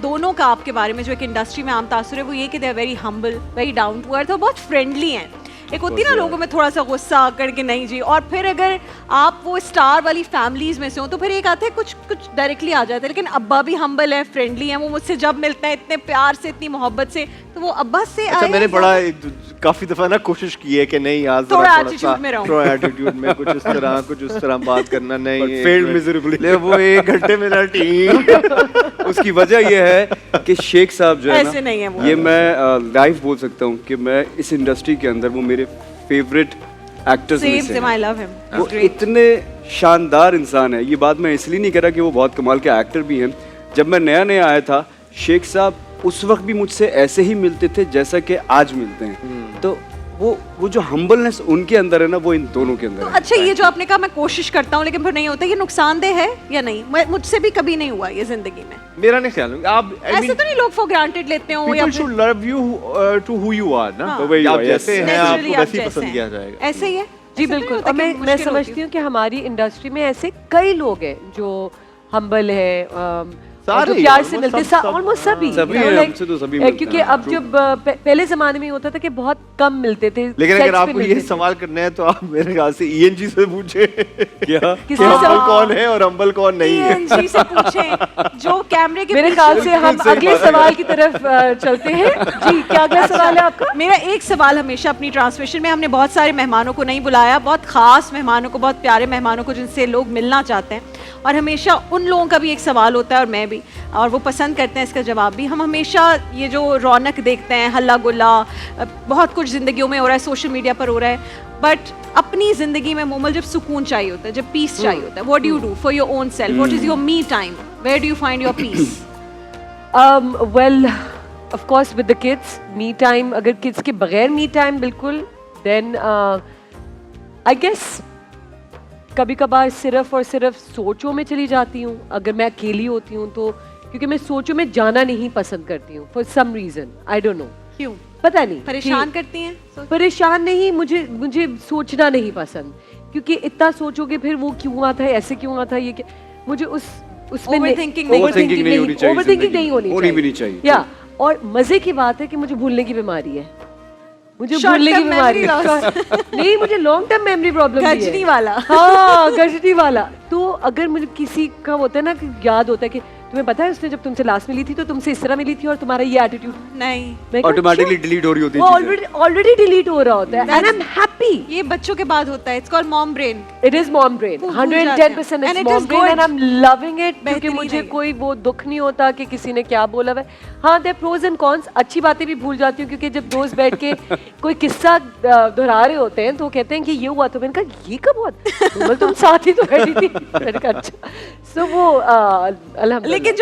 दोनों का आपके बारे में जो एक इंडस्ट्री में आम तासुर है वो ये कि they are very humble, very down to earth और बहुत फ्रेंडली हैं। एक होती है ना लोगों में थोड़ा सा गुस्सा आकर के नहीं जी, और फिर अगर आप वो स्टार वाली फैमिलीज में से हो तो फिर एक आते हैं कुछ डायरेक्टली आ जाते हैं। लेकिन अब्बा भी हम्बल है, फ्रेंडली है, वो मुझसे जब मिलते हैं इतने प्यार से, इतनी मोहब्बत से, तो वो अब्बा से अच्छा, मैंने बड़ा काफी दफा ना कोशिश की है कि नहीं आज थोड़ा एटीट्यूड में रहूं, थोड़ा एटीट्यूड में कुछ इस तरह बात करना नहीं, फेल्ड मिजरेबली। वो 1 घंटे में ना टीम उसकी वजह ये है कि शेख साहब जो है ऐसे नहीं है वो। ये मैं लाइव बोल सकता हूँ कि मैं इस इंडस्ट्री के अंदर वो मेरे फेवरेट एक्टर्स में से Same, I love him. वो इतने शानदार इंसान है। ये बात मैं इसलिए नहीं कह रहा कि वो बहुत कमाल के एक्टर भी हैं। जब मैं नया नया आया था, शेख साहब उस वक्त भी मुझसे ऐसे ही मिलते थे जैसा कि आज मिलते हैं। तो वो जो हम्बलनेस उनके अंदर है ना, वो इन दोनों के अंदर तो है। अच्छा, ये जो आपने कहा मैं कोशिश करता हूँ लेकिन फिर नहीं होता, ये नुकसानदेह है या नहीं? मुझसे भी कभी नहीं हुआ ये जिंदगी में। मेरा नहीं ख्याल है। आप ऐसे तो नहीं लोग फॉर ग्रांटेड लेते हो या people should love you to who you are ना। हाँ। तो वही आप आप जैसे हैं Naturally आपको आप वैसे ही जैसे पसंद हैं। किया जाएगा। ऐसे ही है जी बिल्कुल। और मैं समझती हूँ कि हमारी इंडस्ट्री में ऐसे कई लोग हैं जो हम्बल है, जो प्यार से मिलते हैं, ऑलमोस्ट सभी हैं, हमसे तो सभी मिलते क्योंकि हैं। अब जब पहले जमाने में होता था कि बहुत कम मिलते थे, लेकिन sets अगर पे आपको ये मिलते थे। सवाल करना है तो आप मेरे ख्याल से ईएनजी से पूछे क्या कि किसी हम्बल से- कौन है और हम्बल कौन नहीं है। ENG से पूछें जो कैमरे के मेरे पीछे- ख्याल से हम बिल्कुल सही अगले बात है। सवाल की तरफ चलते हैं। जी, क्या अगला सवाल है आपका? मेरा एक सवाल हमेशा अपनी ट्रांसमिशन में, हमने बहुत सारे मेहमानों को नहीं बुलाया, बहुत खास मेहमानों को, बहुत प्यारे मेहमानों को जिनसे लोग मिलना चाहते हैं, और हमेशा उन लोगों का भी एक सवाल होता है और मैं भी, और वो पसंद करते हैं इसका जवाब भी। हम हमेशा ये जो रौनक देखते हैं, हल्ला गुल्ला, बहुत कुछ ज़िंदगियों में हो रहा है, सोशल मीडिया पर हो रहा है, बट अपनी ज़िंदगी में मोमल जब सुकून चाहिए होता है, जब पीस चाहिए होता है, what do you do for your own self? What is your me time? Where do you find your peace? Well, of course with the kids, me time, अगर kids के बगैर me time बिल्कुल, then I guess कभी कभार सिर्फ और सिर्फ सोचों में चली जाती हूँ। अगर मैं अकेली होती हूँ तो, क्योंकि मैं सोचों में जाना नहीं पसंद करती हूँ for some reason, I don't know, क्यों पता नहीं। परेशान कि- करती हैं? परेशान नहीं, मुझे सोचना नहीं पसंद, क्योंकि इतना सोचोगे फिर वो क्यों हुआ था, ऐसे क्यों हुआ था, ये क्या, मुझे उसमें Overthinking नहीं Overthinking नहीं होनी चाहिए ओवरथिंकिंग जिंदगी नहीं में। होनी होनी भी नहीं चाहिए। या और मजे की बात है कि मुझे भूलने की बीमारी है, मुझे Short भूलने की term बीमारी memory है। नहीं, मुझे लॉन्ग टर्म मेमोरी प्रॉब्लम भी गजनी है। वाला। हाँ, गजनी वाला। तो अगर मुझे किसी का होता है ना कि याद होता है कि तुम्हें पता है उसने जब तुमसे लास्ट मिली थी तो तुमसे इस तरह मिली थी और तुम्हारा ये एटीट्यूड, नहीं, ऑटोमेटिकली डिलीट हो रही होती वो है चीजें। ऑलरेडी डिलीट हो रहा होता है, एंड आई एम हैप्पी। ये बच्चों के बाद होता है, it's called mom brain. It is mom brain, वो भूल जाते हैं। 110% And it's it is mom brain good. and I'm loving it, क्योंकि बेहतरीन मुझे है ये। कोई वो दुख नहीं होता कि किसी ने क्या बोला है। हाँ, there are pros and cons, अच्छी बातें भी भूल जाती हूँ, क्योंकि जब दोस्त बैठ के कोई किस्सा दोहरा रहे होते हैं तो कहते हैं कि ये हुआ, तो मैंने कहा ये कब हुआ? तो तुम साथ ही तो बैठी थी। मैंने कहा अच्छा। So वो अल्हम्दुलिल्लाह। लेकिन जो